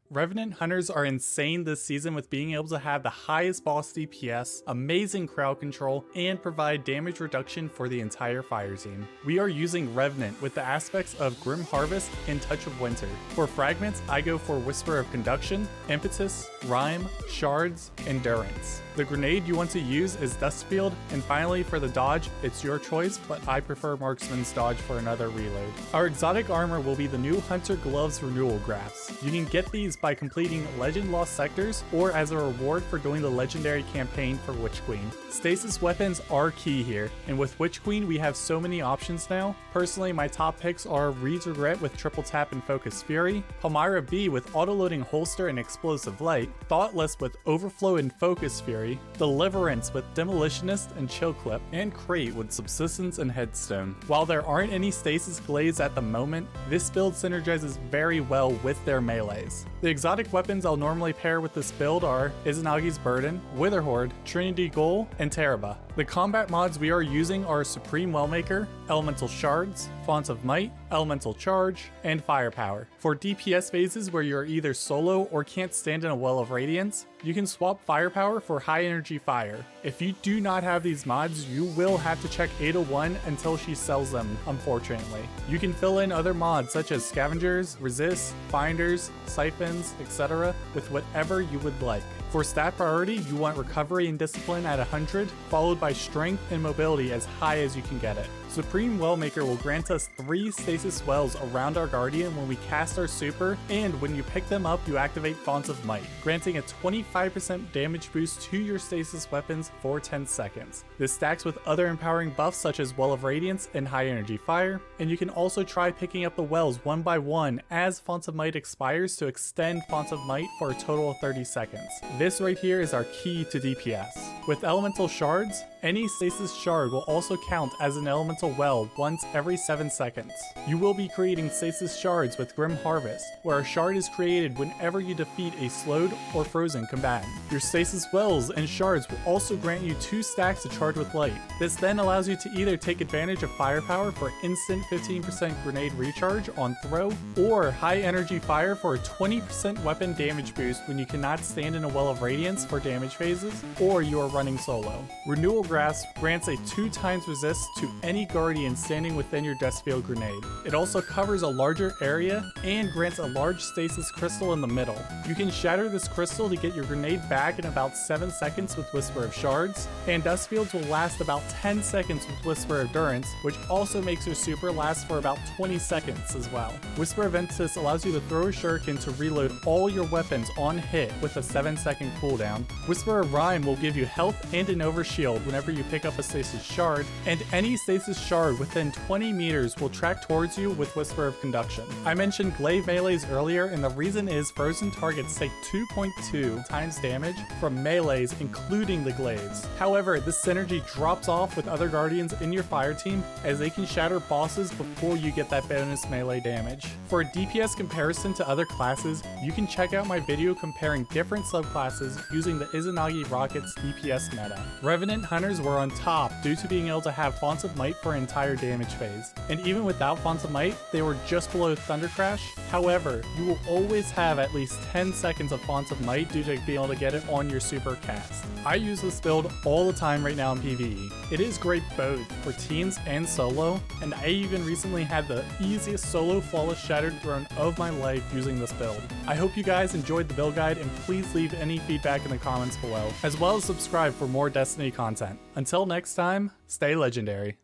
Revenant Hunters are insane this season with being able to have the highest boss DPS, amazing crowd control, and provide damage reduction for the entire fire team. We are using Revenant with the aspects of Grim Harvest and Touch of Winter. For fragments, I go for Whisper of Conduction, Impetus, Rhyme, Shards, Endurance. The grenade you want to use is Duskfield, and finally for the dodge, it's your choice, but I prefer Marksman's dodge for another reload. Our exotic armor will be the new Hunter Gloves Renewal Grafts. You can get these by completing Legend Lost Sectors or as a reward for doing the legendary campaign for Witch Queen. Stasis weapons are key here, and with Witch Queen we have so many options now. Personally, my top picks are Reed's Regret with Triple Tap and Focus Fury, Palmyra B with Autoloading Holster and Explosive Light, Thoughtless with Overflow and Focus Fury, Deliverance with Demolitionist and Chill Clip, and Crate with Subsistence and Headstone. While there aren't any Stasis Glaives at the moment, this build synergizes very well with their melees. The exotic weapons I'll normally pair with this build are Izanagi's Burden, Witherhoard, Trinity Goal, and Teraba. The combat mods we are using are Supreme Wellmaker, Elemental Shards, Font of Might, Elemental Charge, and Firepower. For DPS phases where you're either solo or can't stand in a Well of Radiance, you can swap Firepower for High Energy Fire. If you do not have these mods, you will have to check Ada 1 until she sells them, unfortunately. You can fill in other mods such as Scavengers, Resist, Binders, Siphons, etc. with whatever you would like. For stat priority, you want Recovery and Discipline at 100, followed by Strength and Mobility as high as you can get it. Supreme Wellmaker will grant us 3 Stasis Wells around our Guardian when we cast our super, and when you pick them up you activate Font of Might, granting a 25% damage boost to your Stasis weapons for 10 seconds. This stacks with other empowering buffs such as Well of Radiance and High Energy Fire, and you can also try picking up the wells one by one as Font of Might expires to extend Font of Might for a total of 30 seconds. This right here is our key to DPS. With Elemental Shards, any Stasis Shard will also count as an Elemental Well once every 7 seconds. You will be creating Stasis Shards with Grim Harvest, where a shard is created whenever you defeat a slowed or frozen combatant. Your Stasis Wells and Shards will also grant you 2 stacks to charge with light. This then allows you to either take advantage of Firepower for instant 15% grenade recharge on throw, or High Energy Fire for a 20% weapon damage boost when you cannot stand in a Well of Radiance for damage phases, or you are running solo. Renewal Grasp grants a 2x resist to any Guardian standing within your Duskfield grenade. It also covers a larger area and grants a large Stasis Crystal in the middle. You can shatter this crystal to get your grenade back in about 7 seconds with Whisper of Shards, and Duskfields will last about 10 seconds with Whisper of Endurance, which also makes your super last for about 20 seconds as well. Whisper of Impetus allows you to throw a shuriken to reload all your weapons on hit with a 7-second cooldown. Whisper of Rhyme will give you health and an overshield whenever you pick up a Stasis Shard, and any Stasis Shard within 20 meters will track towards you with Whisper of Conduction. I mentioned glaive melees earlier, and the reason is frozen targets take 2.2 times damage from melees including the glaives. However, this synergy drops off with other Guardians in your fire team as they can shatter bosses before you get that bonus melee damage. For a DPS comparison to other classes, you can check out my video comparing different subclasses using the Izanagi Rocket's DPS meta. Revenant Hunters were on top due to being able to have Fonts of Might for an entire damage phase, and even without Fonts of Might, they were just below Thunder Crash. However, you will always have at least 10 seconds of Fonts of Might due to being able to get it on your super cast. I use this build all the time right now in PvE. It is great both for teams and solo, and I even recently had the easiest solo flawless Shattered Throne of my life using this build. I hope you guys enjoyed the build guide, and please leave any feedback in the comments below, as well as subscribe for more Destiny content. Until next time, stay legendary.